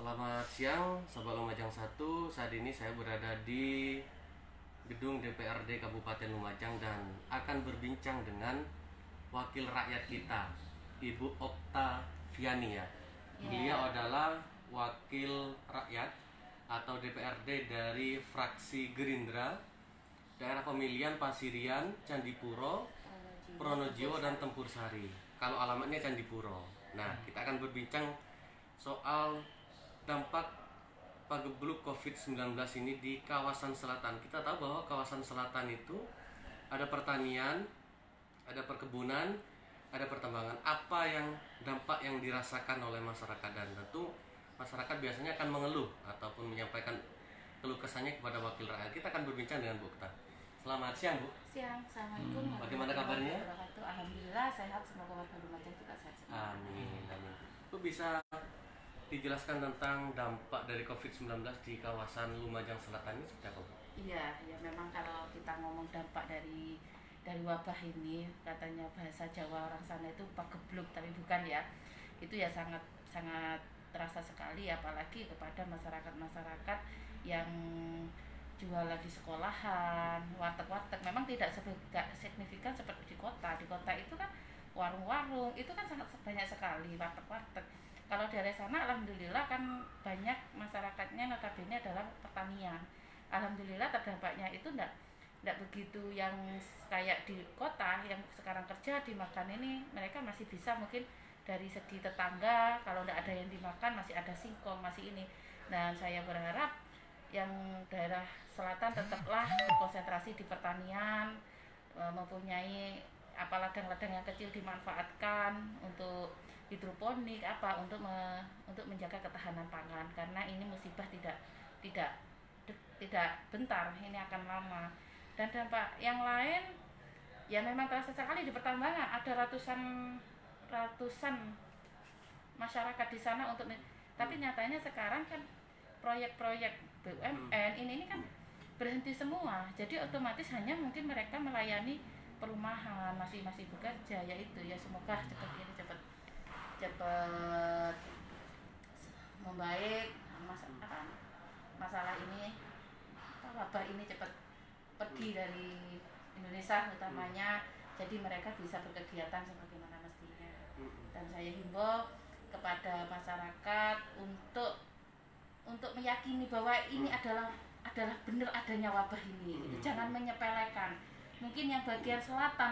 Selamat siang, Sobat Lumajang 1. Saat ini saya berada di gedung DPRD Kabupaten Lumajang dan akan berbincang dengan wakil rakyat kita, Ibu Oktaviani ya. Beliau adalah wakil rakyat atau DPRD dari fraksi Gerindra, daerah pemilihan Pasirian, Candipuro, Pronojiwo dan Tempur Sari. Kalau alamatnya Candipuro. Nah, kita akan berbincang soal dampak pagebluk COVID-19 ini di kawasan selatan. Kita tahu bahwa kawasan selatan itu ada pertanian, ada perkebunan, ada pertambangan. Apa yang dampak yang dirasakan oleh masyarakat, dan tentu masyarakat biasanya akan mengeluh ataupun menyampaikan keluh kesahnya kepada wakil rakyat. Kita akan berbincang dengan Bu Okta. Selamat siang, Bu. Siang, assalamualaikum. Bagaimana kabarnya? Alhamdulillah sehat, semoga warga Lumajang juga sehat. Amin, amin. Bu bisa dijelaskan tentang dampak dari COVID-19 di kawasan Lumajang Selatan ini seperti apa, Bu? Iya, ya memang kalau kita ngomong dampak dari wabah ini, katanya bahasa Jawa orang sana itu pagebluk, tapi bukan ya. Itu ya sangat sangat terasa sekali, apalagi kepada masyarakat yang jualan di sekolahan, warteg-warteg. Memang tidak signifikan seperti di kota. Di kota itu kan warung-warung, itu kan sangat banyak sekali warteg-warteg. Kalau dari sana alhamdulillah kan banyak masyarakatnya notabene adalah pertanian. Alhamdulillah terdampaknya itu enggak begitu yang kayak di kota yang sekarang kerja dimakan ini, mereka masih bisa mungkin dari segi tetangga, kalau enggak ada yang dimakan masih ada singkong, masih ini. Dan saya berharap yang daerah selatan tetaplah berkonsentrasi di pertanian, mempunyai apa ladang-ladang yang kecil dimanfaatkan untuk hidroponik untuk menjaga ketahanan pangan, karena ini musibah tidak bentar, ini akan lama. Dan dampak yang lain ya memang terasa sekali di pertambangan, ada ratusan masyarakat di sana tapi nyatanya sekarang kan proyek-proyek BUMN ini kan berhenti semua, jadi otomatis hanya mungkin mereka melayani perumahan, masih bekerja, yaitu ya semoga cepat membaik, masalah ini, wabah ini cepat pergi dari Indonesia utamanya, jadi mereka bisa berkegiatan sebagaimana mestinya. Dan saya himbau kepada masyarakat untuk meyakini bahwa ini adalah benar adanya wabah ini, gitu. Jangan menyepelekan. Mungkin yang bagian selatan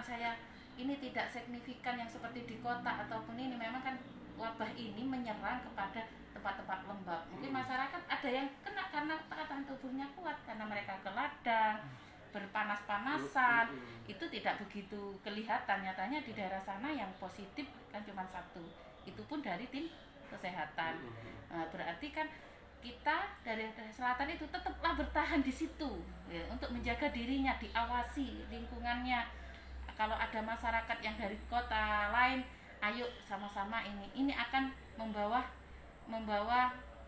ini tidak signifikan yang seperti di kota ataupun ini, memang kan wabah ini menyerang kepada tempat-tempat lembab. Mungkin masyarakat ada yang kena karena tahan tubuhnya kuat, karena mereka ke ladang, berpanas-panasan, itu tidak begitu kelihatan. Nyatanya di daerah sana yang positif kan cuma satu, itu pun dari tim kesehatan. Berarti kan kita dari selatan itu tetaplah bertahan di situ ya, untuk menjaga dirinya, diawasi lingkungannya. Kalau ada masyarakat yang dari kota lain, ayo sama-sama ini akan membawa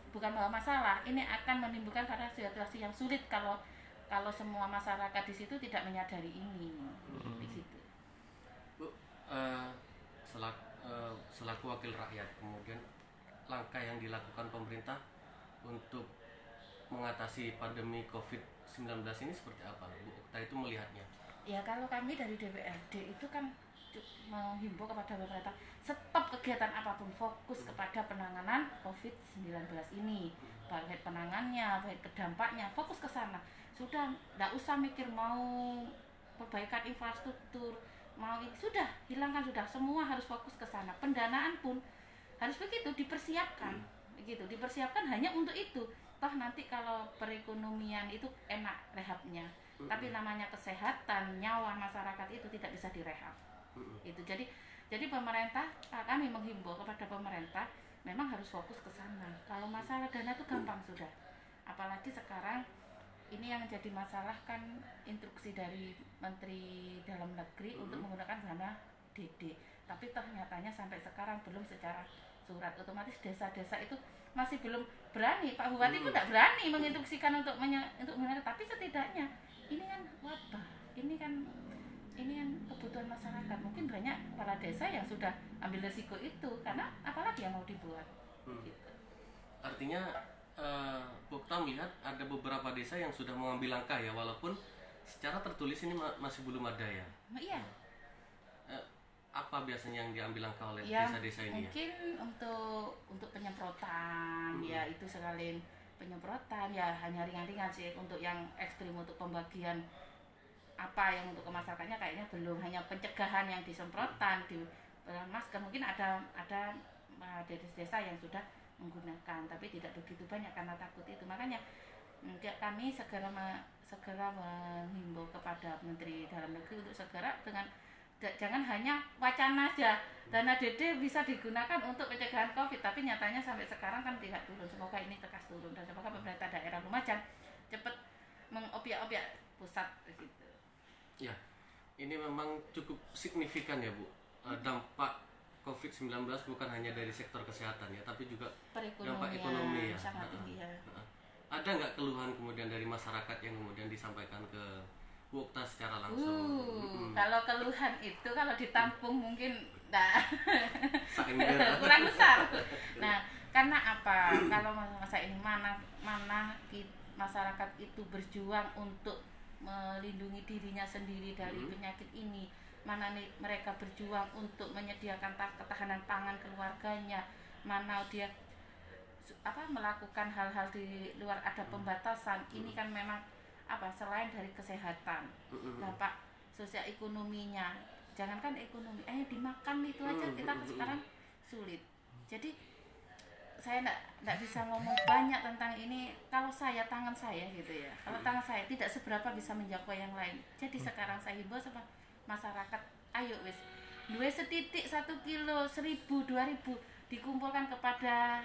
bukan membawa masalah, ini akan menimbulkan pada situasi yang sulit kalau semua masyarakat di situ tidak menyadari ini. Di situ. Bu, selaku wakil rakyat, kemudian langkah yang dilakukan pemerintah untuk mengatasi pandemi COVID-19 ini seperti apa, Bu Okta itu melihatnya? Ya kalau kami dari DPRD itu kan menghimbau kepada pemerintah, stop kegiatan apapun, fokus kepada penanganan COVID-19 ini, baik penangannya, baik kedampaknya, fokus ke sana. Sudah, tidak usah mikir mau perbaikan infrastruktur, sudah hilangkan, sudah, semua harus fokus ke sana. Pendanaan pun harus begitu dipersiapkan, dipersiapkan hanya untuk itu. Toh nanti kalau perekonomian itu enak rehabnya, tapi namanya kesehatan, nyawa masyarakat itu tidak bisa direhab. Itu jadi pemerintah, kami menghimbau kepada pemerintah memang harus fokus ke sana. Kalau masalah dana itu gampang sudah, apalagi sekarang ini yang jadi masalah kan instruksi dari Menteri Dalam Negeri untuk menggunakan dana DD, tapi toh nyatanya sampai sekarang belum secara surat. Otomatis desa-desa itu masih belum berani, Pak Bupati itu tidak berani menginstruksikan untuk menggunakan, tapi setidaknya ini kan wabah, ini kan kebutuhan masyarakat. Mungkin banyak kepala desa yang sudah ambil resiko itu, karena apalagi yang mau dibuat. Gitu. artinya Pokta melihat ada beberapa desa yang sudah mengambil langkah ya, walaupun secara tertulis ini masih belum ada ya. Iya. Apa biasanya yang diambil langkah oleh Ya, desa-desa ini ya? mungkin untuk penyemprotan ya, itu sekalian penyemprotan ya, hanya ringan-ringan sih. Untuk yang ekstrim, untuk pembagian apa yang untuk ke masyarakatnya kayaknya belum, hanya pencegahan yang disemprotan di masker. Mungkin ada desa yang sudah menggunakan, tapi tidak begitu banyak karena takut itu. Makanya kami segera menghimbau kepada Menteri Dalam Negeri untuk segera dengan jangan hanya wacana aja, dana DD bisa digunakan untuk pencegahan COVID, tapi nyatanya sampai sekarang kan tidak turun. Semoga ini tegas turun dan semoga pemerintah daerah Lumajang cepat mengobyek-obyek pusat gitu. Ya, ini memang cukup signifikan ya Bu, dampak COVID-19 bukan hanya dari sektor kesehatan ya, tapi juga dampak ekonomi ya. Sangat tinggi ya. Ada nggak keluhan kemudian dari masyarakat yang kemudian disampaikan ke Pokta secara langsung? Kalau keluhan itu kalau ditampung mungkin Saember. kurang besar. Nah, karena apa? Kalau masa ini mana masyarakat itu berjuang untuk melindungi dirinya sendiri dari penyakit ini. Mana nih mereka berjuang untuk menyediakan ketahanan pangan keluarganya. Mana dia melakukan hal-hal di luar, ada pembatasan. Ini kan memang selain dari kesehatan, dampak sosial ekonominya, jangankan ekonomi, dimakan itu aja kita sekarang sulit. Jadi saya enggak bisa ngomong banyak tentang ini. Kalau tangan saya gitu ya, kalau tangan saya tidak seberapa bisa menjangkau yang lain. Jadi sekarang saya himbau sama masyarakat, ayo wis, duwe setitik 1 kilo 1.000 2.000 dikumpulkan kepada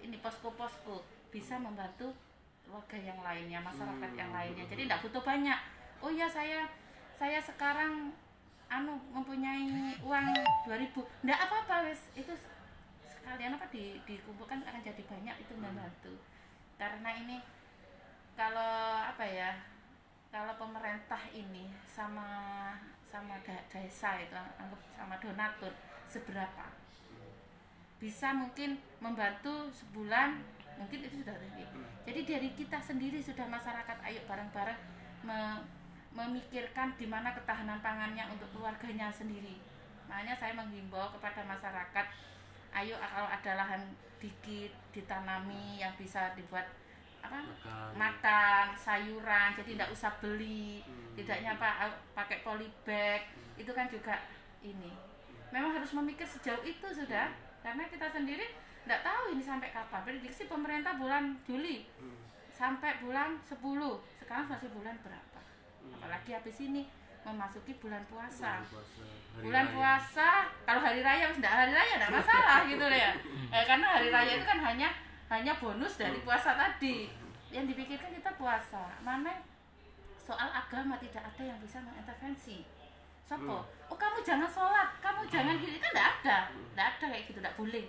ini posko-posko, bisa membantu warga yang lainnya, masyarakat yang lainnya. Jadi tidak butuh banyak. Oh ya, saya sekarang mempunyai uang 2.000, enggak apa-apa wes, itu sekalian dikumpulkan akan jadi banyak, itu membantu. Karena ini kalau kalau pemerintah ini sama desa itu anggap sama donatur seberapa bisa mungkin membantu sebulan, mungkin itu sudah lebih. Jadi dari kita sendiri sudah, masyarakat, ayo bareng-bareng memikirkan di mana ketahanan pangannya untuk keluarganya sendiri. Makanya saya menghimbau kepada masyarakat, ayo kalau ada lahan dikit ditanami yang bisa dibuat makan sayuran, jadi tidak usah beli, tidaknya pakai polybag. Itu kan juga ini memang harus memikir sejauh itu sudah, karena kita sendiri tidak tahu ini sampai kapan. Prediksi pemerintah bulan Juli sampai bulan 10, sekarang masih bulan berapa? Apalagi habis ini memasuki bulan puasa. Bulan puasa, kalau hari raya tidak masalah gitu loh ya. Karena hari raya itu kan hanya bonus dari puasa tadi. Yang dipikirkan kita puasa. Mana soal agama tidak ada yang bisa mengintervensi. Sopo? Oh, kamu jangan sholat, kamu jangan gini, kan tidak ada kayak gitu, tidak boleh.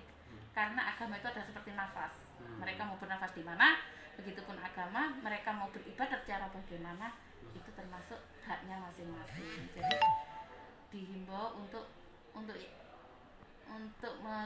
Karena agama itu adalah seperti nafas. Mereka mau bernafas di mana, begitupun agama, mereka mau beribadat cara bagaimana, itu termasuk haknya masing-masing. Jadi dihimbau untuk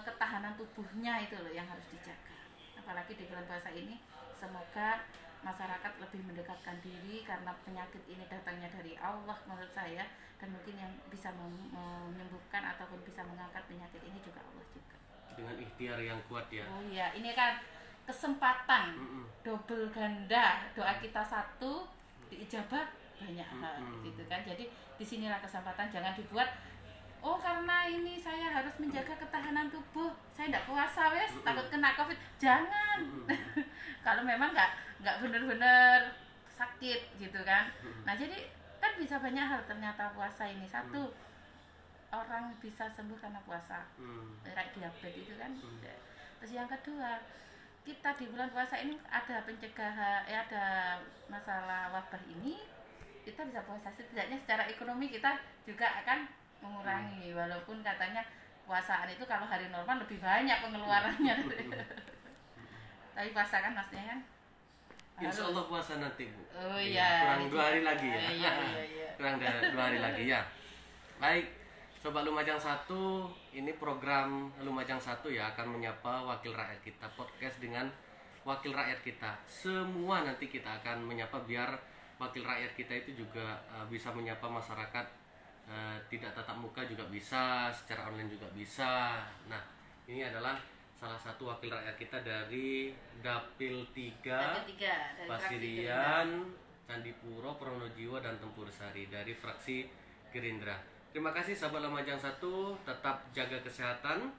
ketahanan tubuhnya itu loh yang harus dijaga. Apalagi di bulan puasa ini, semoga masyarakat lebih mendekatkan diri, karena penyakit ini datangnya dari Allah menurut saya, dan mungkin yang bisa menyembuhkan ataupun bisa mengangkat penyakit ini juga Allah juga. Dengan ikhtiar yang kuat ya. Oh iya, ini kan kesempatan double ganda, doa kita satu diijabah banyak hal gitu kan. Jadi disinilah kesempatan, jangan dibuat karena ini saya harus menjaga ketahanan tubuh, saya tidak puasa wes takut kena COVID. Jangan. Kalau memang nggak benar-benar sakit gitu kan. Nah, jadi kan bisa banyak hal ternyata puasa ini. Satu, orang bisa sembuh karena puasa, kayak diabetes itu kan. Terus yang kedua, kita di bulan puasa ini ada pencegahan, ada masalah wabah ini, kita bisa puasa. Setidaknya secara ekonomi kita juga akan mengurangi, walaupun katanya puasaan itu kalau hari normal lebih banyak pengeluarannya. Tapi puasa kan maksudnya kan Insya Allah puasa nanti Bu. Oh iya. Kurang 2 hari lagi ya. Iya. Kurang 2 hari lagi ya. Baik, Sobat Lumajang 1, ini program Lumajang 1 ya akan menyapa wakil rakyat kita, podcast dengan wakil rakyat kita. Semua nanti kita akan menyapa biar wakil rakyat kita itu juga bisa menyapa masyarakat, tidak tatap muka juga bisa, secara online juga bisa. Nah, ini adalah salah satu wakil rakyat kita dari Dapil 3, dari Pasirian, Candipuro, Pronojiwo, dan Tempur Sari dari fraksi Gerindra. Terima kasih sahabat Lumajang 1, tetap jaga kesehatan,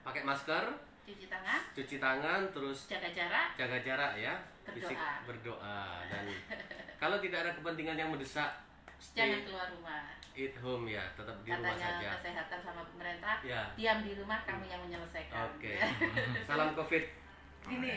pakai masker, cuci tangan, terus jaga jarak ya, fisik, berdoa, dan kalau tidak ada kepentingan yang mendesak, jangan keluar rumah. At home ya, tetap di rumah saja. Kesehatan sama pemerintah, ya. Diam di rumah, kamu yang menyelesaikan. Oke. Salam COVID. Ini